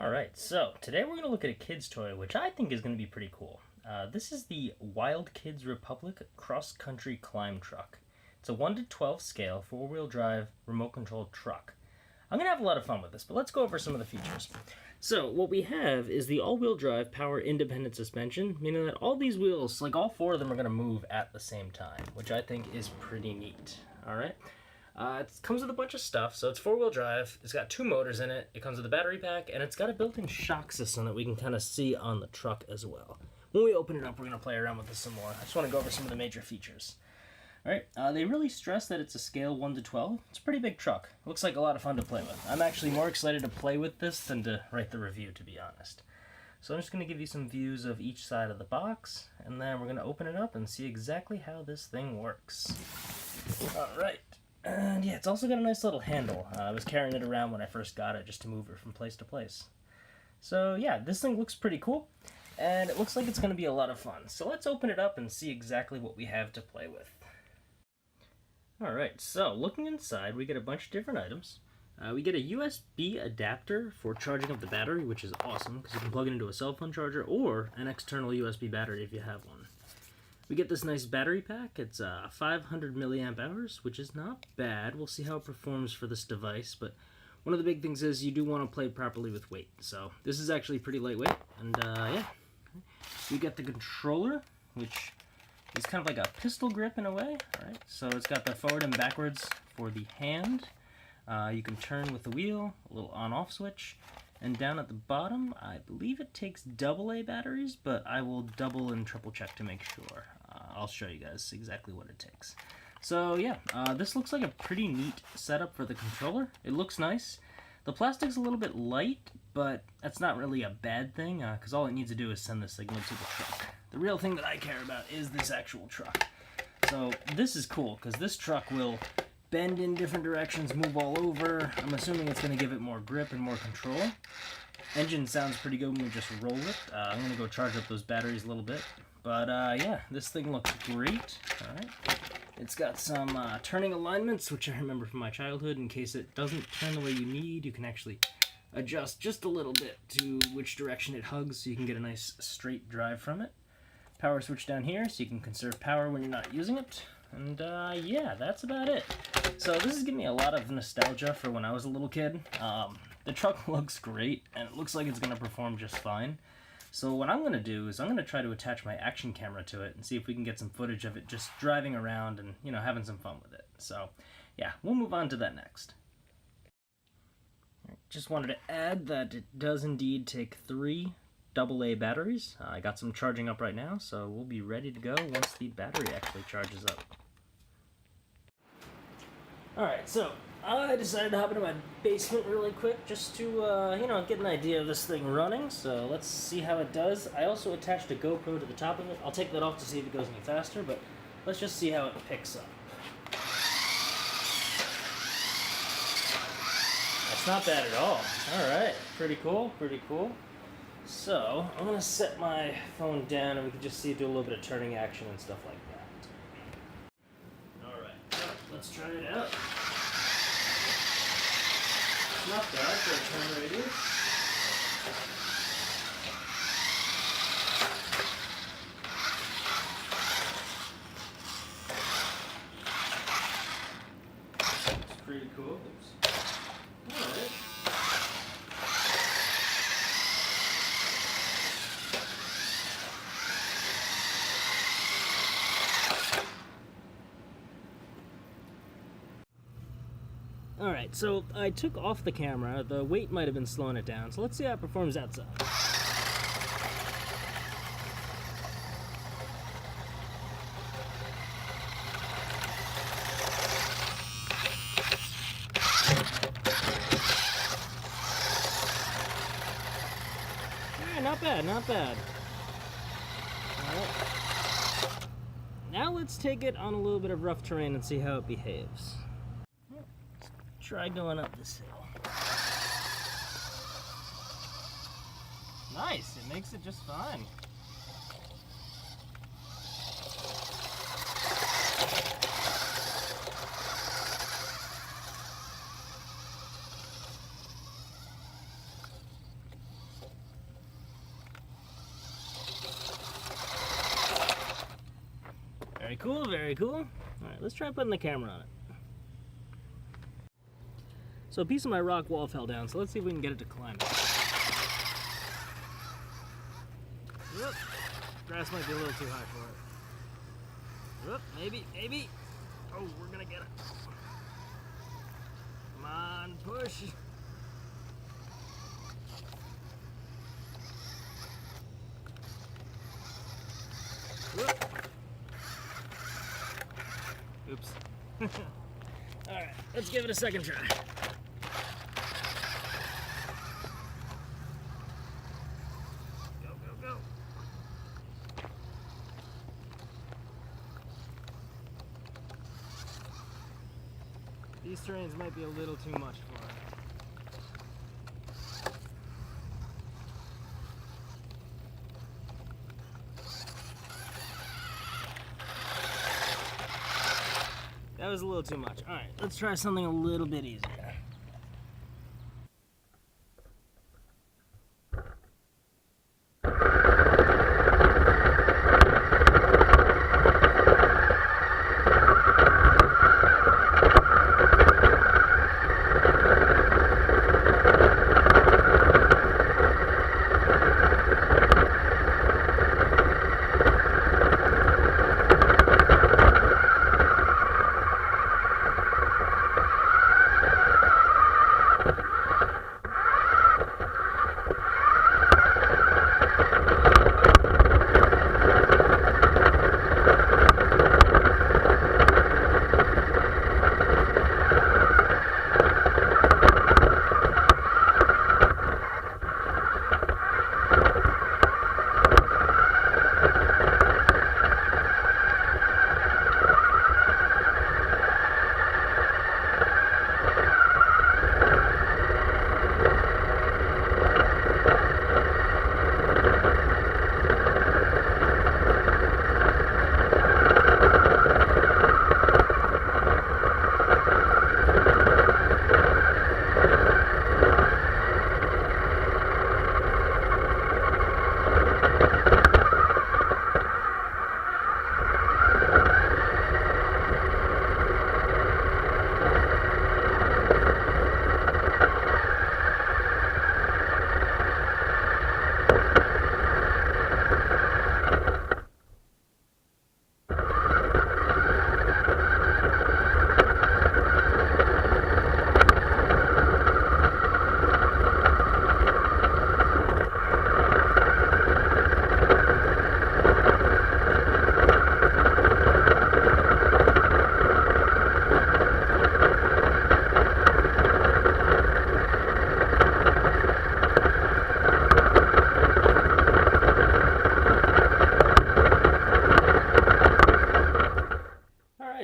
Alright, so today we're going to look at a kid's toy, which I think is going to be pretty cool. This is the Wild Kids Republic Cross Country Climb Truck. It's a 1 to 12 scale, 4-wheel drive, remote controlled truck. I'm going to have a lot of fun with this, but let's go over some of the features. So what we have is the all-wheel drive power independent suspension, meaning that all these wheels, like all four of them, are going to move at the same time, which I think is pretty neat. Alright? It comes with a bunch of stuff, so it's 4-wheel drive, it's got 2 motors in it, it comes with a battery pack, and it's got a built-in shock system that we can kind of see on the truck as well. When we open it up, we're going to play around with this some more. I just want to go over some of the major features. Alright, they really stress that it's a scale 1 to 12. It's a pretty big truck. Looks like a lot of fun to play with. I'm actually more excited to play with this than to write the review, to be honest. So I'm just going to give you some views of each side of the box, and then we're going to open it up and see exactly how this thing works. Alright. And yeah, it's also got a nice little handle. I was carrying it around when I first got it just to move it from place to place. So yeah, this thing looks pretty cool, and it looks like it's going to be a lot of fun. So let's open it up and see exactly what we have to play with. Alright, so looking inside, we get a bunch of different items. We get a USB adapter for charging up the battery, which is awesome because you can plug it into a cell phone charger or an external USB battery if you have one. We get this nice battery pack. It's 500 milliamp hours, which is not bad. We'll see how it performs for this device, but one of the big things is you do want to play properly with weight. So this is actually pretty lightweight, and yeah. We get the controller, which is kind of like a pistol grip in a way. All right, so it's got the forward and backwards for the hand. You can turn with the wheel, a little on-off switch. And down at the bottom, I believe it takes AA batteries, but I will double and triple check to make sure. I'll show you guys exactly what it takes. So yeah, this looks like a pretty neat setup for the controller. It looks nice. The plastic's a little bit light, but that's not really a bad thing, because all it needs to do is send the signal to the truck. The real thing that I care about is this actual truck. So this is cool, because this truck will bend in different directions, move all over. I'm assuming it's going to give it more grip and more control. Engine sounds pretty good when we just roll it. I'm going to go charge up those batteries a little bit. But yeah, this thing looks great. Alright. It's got some turning alignments, which I remember from my childhood. In case it doesn't turn the way you need, you can actually adjust just a little bit to which direction it hugs so you can get a nice straight drive from it. Power switch down here so you can conserve power when you're not using it. And yeah, that's about it. So this is giving me a lot of nostalgia for when I was a little kid. The truck looks great, and it looks like it's going to perform just fine. So what I'm going to do is I'm going to try to attach my action camera to it and see if we can get some footage of it just driving around and, you know, having some fun with it. So yeah, we'll move on to that next. Just wanted to add that it does indeed take 3 AA batteries. I got some charging up right now, so we'll be ready to go once the battery actually charges up. Alright, so I decided to hop into my basement really quick just to, you know, get an idea of this thing running, so let's see how it does. I also attached a GoPro to the top of it. I'll take that off to see if it goes any faster, but let's just see how it picks up. That's not bad at all. Alright, pretty cool, pretty cool. So, I'm going to set my phone down and we can just see it do a little bit of turning action and stuff like that. Alright, so let's try it out. It's not bad for a turn radius. It's pretty cool. Oops. Alright. Alright, so I took off the camera. The weight might have been slowing it down, so let's see how it performs outside. Yeah, not bad, not bad. Alright. Now let's take it on a little bit of rough terrain and see how it behaves. Try going up this hill. Nice, it makes it just fine. cool, very cool. All right, let's try putting the camera on it. So a piece of my rock wall fell down, so let's see if we can get it to climb it. Whoop. Grass might be a little too high for it. Whoop, maybe. Oh, we're gonna get it. Come on, push. Whoop. Oops. Alright, let's give it a second try. Go. These terrains might be a little too much for it. That was a little too much. All right, let's try something a little bit easier.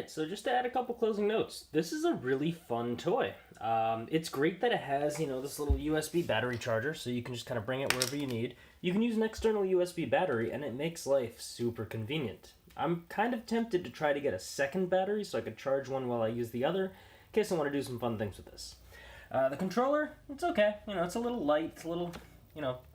So just to add a couple closing notes, this is a really fun toy. It's great that it has, this little USB battery charger, so you can just kind of bring it wherever you need. You can use an external USB battery, and it makes life super convenient. I'm kind of tempted to try to get a second battery so I could charge one while I use the other, in case I want to do some fun things with this. The controller, it's okay. It's a little light, it's a little,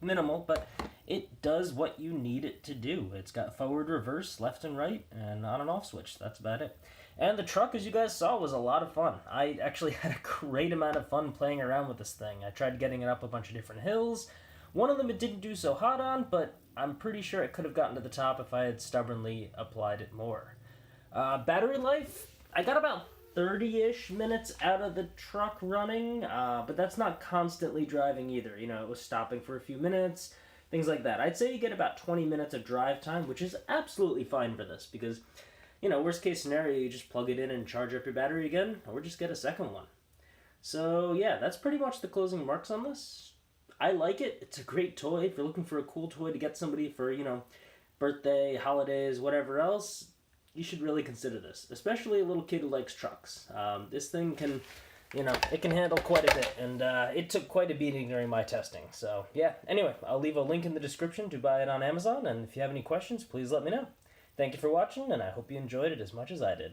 minimal, but it does what you need it to do. It's got forward, reverse, left and right, and on and off switch. That's about it. And the truck, as you guys saw, was a lot of fun. I actually had a great amount of fun playing around with this thing. I tried getting it up a bunch of different hills. One of them it didn't do so hot on, but I'm pretty sure it could have gotten to the top if I had stubbornly applied it more. Battery life, I got about 30-ish minutes out of the truck running, but that's not constantly driving either. It was stopping for a few minutes, things like that. I'd say you get about 20 minutes of drive time, which is absolutely fine for this, because, worst case scenario, you just plug it in and charge up your battery again, or just get a second one. So yeah, that's pretty much the closing marks on this. I like it. It's a great toy. If you're looking for a cool toy to get somebody for, birthday, holidays, whatever else, you should really consider this, especially a little kid who likes trucks. This thing can, it can handle quite a bit, and it took quite a beating during my testing. So yeah, anyway, I'll leave a link in the description to buy it on Amazon, and if you have any questions, please let me know. Thank you for watching, and I hope you enjoyed it as much as I did.